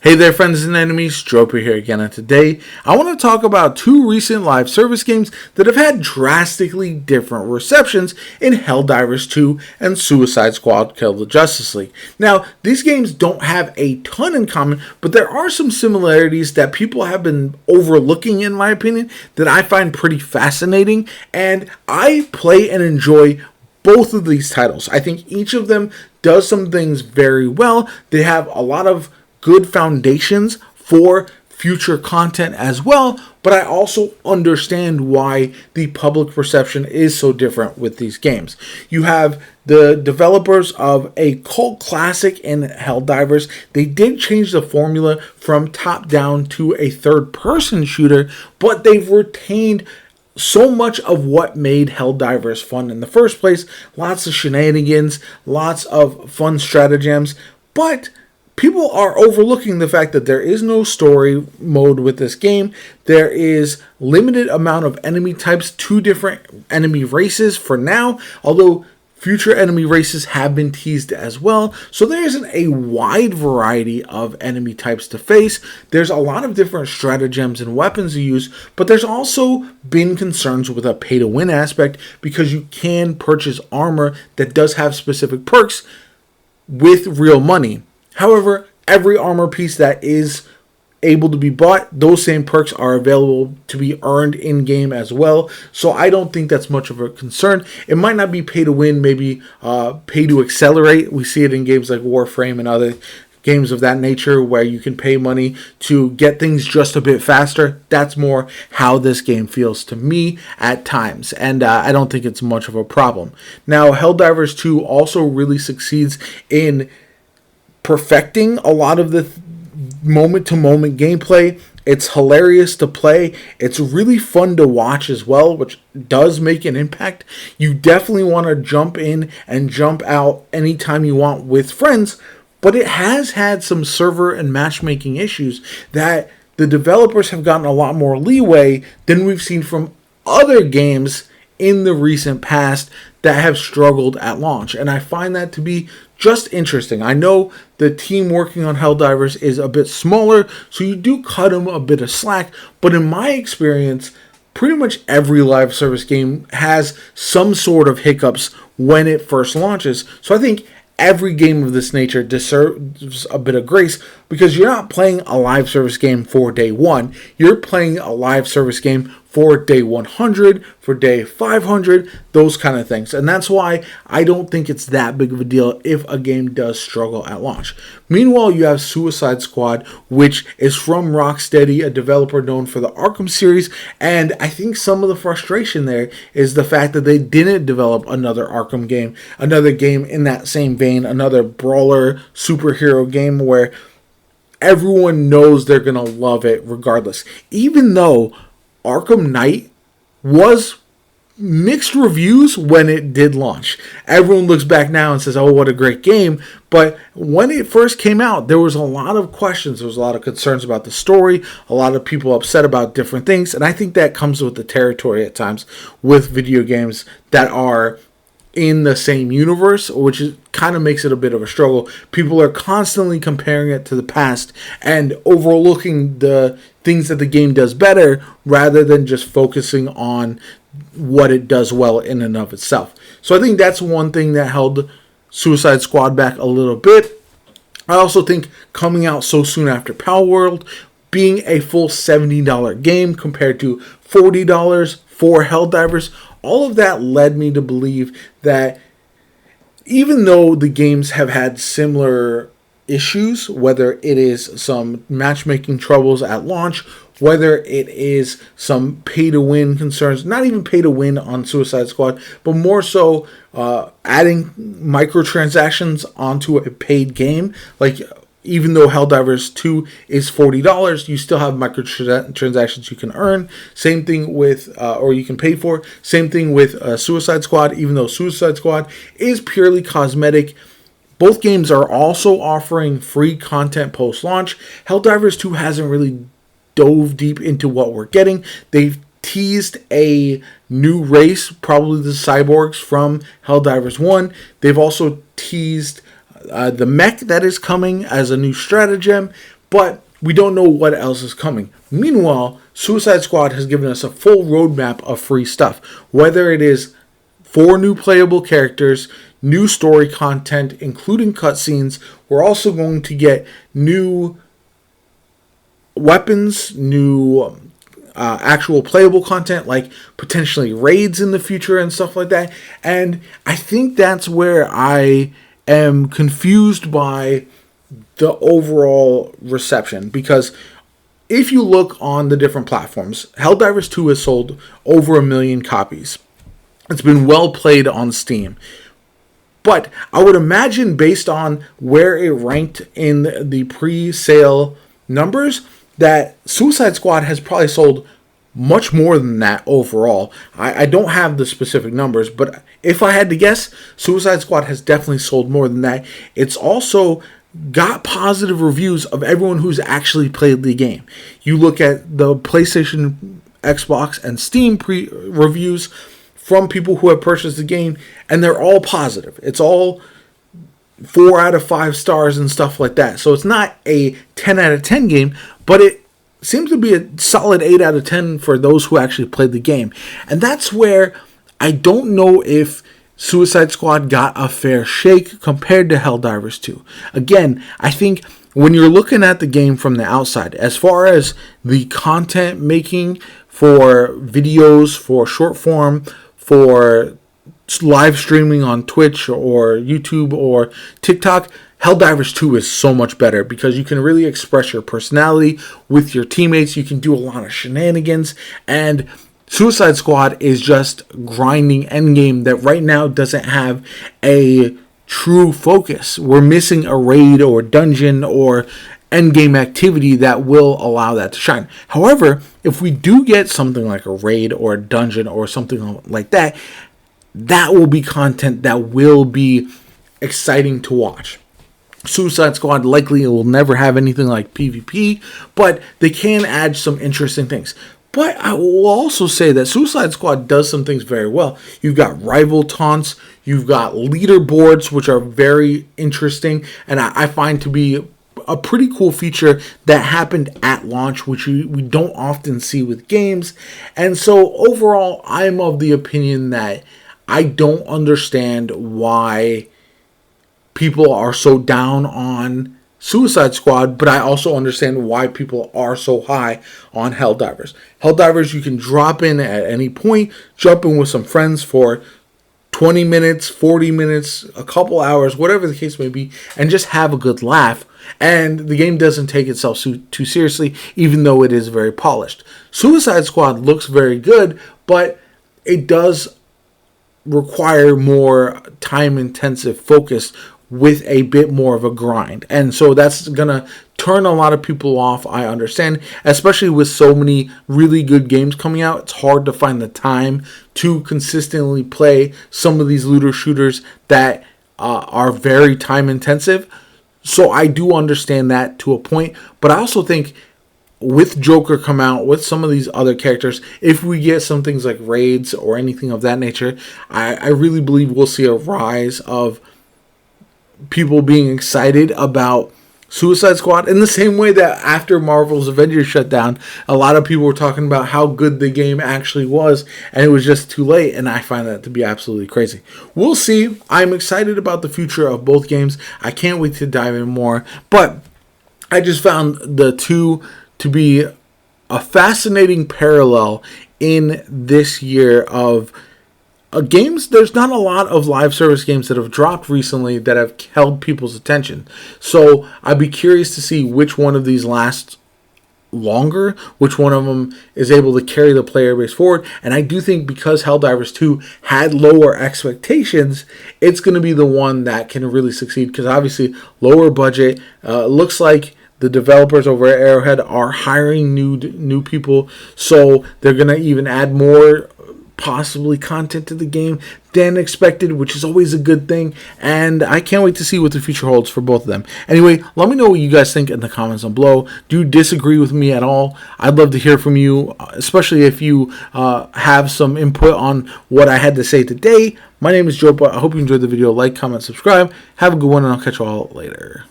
Hey there, friends and enemies, JoPa here again, and today I want to talk about two recent live service games that have had drastically different receptions in Helldivers 2 and Suicide Squad Kill the Justice League. Now, these games don't have a ton in common, but there are some similarities that people have been overlooking, in my opinion, that I find pretty fascinating, and I play and enjoy both of these titles. I think each of them does some things very well. They have a lot of good foundations for future content as well, but I also understand why the public perception is so different with these games. You have the developers of a cult classic in Helldivers. They did change the formula from top-down to a third-person shooter, but they've retained so much of what made Helldivers fun in the first place. Lots of shenanigans, lots of fun stratagems, but people are overlooking the fact that there is no story mode with this game. There is limited amount of enemy types, 2 different enemy races for now, although future enemy races have been teased as well. So there isn't a wide variety of enemy types to face. There's a lot of different stratagems and weapons to use, but there's also been concerns with a pay-to-win aspect because you can purchase armor that does have specific perks with real money. However, every armor piece that is able to be bought, those same perks are available to be earned in-game as well. So I don't think that's much of a concern. It might not be pay to win, maybe pay to accelerate. We see it in games like Warframe and other games of that nature where you can pay money to get things just a bit faster. That's more how this game feels to me at times, and I don't think it's much of a problem. Now, Helldivers 2 also really succeeds in perfecting a lot of the moment-to-moment gameplay. It's hilarious to play. It's really fun to watch as well, which does make an impact. You definitely want to jump in and jump out anytime you want with friends, but it has had some server and matchmaking issues that the developers have gotten a lot more leeway than we've seen from other games in the recent past that have struggled at launch. And I find that to be just interesting. I know the team working on Helldivers is a bit smaller, so you do cut them a bit of slack, but in my experience, pretty much every live service game has some sort of hiccups when it first launches. So I think every game of this nature deserves a bit of grace because you're not playing a live service game for day 1. You're playing a live service game for day 100, for day 500, those kind of things. And that's why I don't think it's that big of a deal if a game does struggle at launch. Meanwhile, you have Suicide Squad, which is from Rocksteady, a developer known for the Arkham series. And I think some of the frustration there is the fact that they didn't develop another Arkham game, another game in that same vein, another brawler superhero game where everyone knows they're going to love it regardless. Even though Arkham Knight was mixed reviews when it did launch. Everyone looks back now and says, oh, what a great game. But when it first came out, there was a lot of questions. There was a lot of concerns about the story, a lot of people upset about different things. And I think that comes with the territory at times with video games that are in the same universe, which is kind of makes it a bit of a struggle. People are constantly comparing it to the past and overlooking the things that the game does better rather than just focusing on what it does well in and of itself. So I think that's one thing that held Suicide Squad back a little bit. I also think coming out so soon after Power World, being a full $70 game compared to $40 for Helldivers, all of that led me to believe that even though the games have had similar issues, whether it is some matchmaking troubles at launch, whether it is some pay-to-win concerns, not even pay-to-win on Suicide Squad, but more so adding microtransactions onto a paid game, like even though Helldivers 2 is $40, you still have microtransactions you can earn. Same thing with, or you can pay for. Same thing with Suicide Squad, even though Suicide Squad is purely cosmetic. Both games are also offering free content post-launch. Helldivers 2 hasn't really dove deep into what we're getting. They've teased a new race, probably the cyborgs from Helldivers 1. They've also teased the mech that is coming as a new stratagem, but we don't know what else is coming. Meanwhile, Suicide Squad has given us a full roadmap of free stuff, whether it is 4 new playable characters, new story content, including cutscenes. We're also going to get new weapons, new actual playable content, like potentially raids in the future and stuff like that. And I think that's where I am confused by the overall reception, because if you look on the different platforms, Helldivers 2 has sold over 1 million copies. It's been well played on Steam. But I would imagine, based on where it ranked in the pre-sale numbers, that Suicide Squad has probably sold much more than that overall. I don't have the specific numbers, but if I had to guess, Suicide Squad has definitely sold more than that. It's also got positive reviews of everyone who's actually played the game. You look at the PlayStation, Xbox, and Steam reviews from people who have purchased the game, and they're all positive. It's all 4 out of 5 stars and stuff like that. So it's not a 10 out of 10 game, but it seems to be a solid 8 out of 10 for those who actually played the game. And that's where I don't know if Suicide Squad got a fair shake compared to Helldivers 2. Again, I think when you're looking at the game from the outside, as far as the content making for videos, for short form, for live streaming on Twitch or YouTube or TikTok, Helldivers 2 is so much better because you can really express your personality with your teammates. You can do a lot of shenanigans, and Suicide Squad is just grinding endgame that right now doesn't have a true focus. We're missing a raid or dungeon or endgame activity that will allow that to shine. However, if we do get something like a raid or a dungeon or something like that, that will be content that will be exciting to watch. Suicide Squad likely will never have anything like PvP, but they can add some interesting things. But I will also say that Suicide Squad does some things very well. You've got rival taunts, you've got leaderboards, which are very interesting, and I find to be a pretty cool feature that happened at launch, which we don't often see with games. And so overall, I'm of the opinion that I don't understand why people are so down on Suicide Squad, but I also understand why people are so high on Helldivers. Helldivers, you can drop in at any point, jump in with some friends for 20 minutes, 40 minutes, a couple hours, whatever the case may be, and just have a good laugh. And the game doesn't take itself too seriously, even though it is very polished. Suicide Squad looks very good, but it does require more time-intensive focus with a bit more of a grind. And so that's going to turn a lot of people off, I understand, especially with so many really good games coming out. It's hard to find the time to consistently play some of these looter shooters that are very time-intensive. So I do understand that to a point, but I also think with Joker come out, with some of these other characters, if we get some things like raids or anything of that nature, I really believe we'll see a rise of people being excited about Suicide Squad in the same way that after Marvel's Avengers shut down, a lot of people were talking about how good the game actually was, and it was just too late, and I find that to be absolutely crazy. We'll see. I'm excited about the future of both games. I can't wait to dive in more, but I just found the two to be a fascinating parallel in this year of games. There's not a lot of live service games that have dropped recently that have held people's attention. So I'd be curious to see which one of these lasts longer, which one of them is able to carry the player base forward. And I do think because Helldivers 2 had lower expectations, it's going to be the one that can really succeed, because obviously lower budget. Looks like the developers over at Arrowhead are hiring new people, so they're going to even add more possibly content to the game than expected, which is always a good thing, and I can't wait to see what the future holds for both of them. Anyway, let me know what you guys think in the comments down below. Do you disagree with me at all? I'd love to hear from you, especially if you have some input on what I had to say today. My name is JoPa. I hope you enjoyed the video. Like, comment, subscribe. Have a good one, and I'll catch you all later.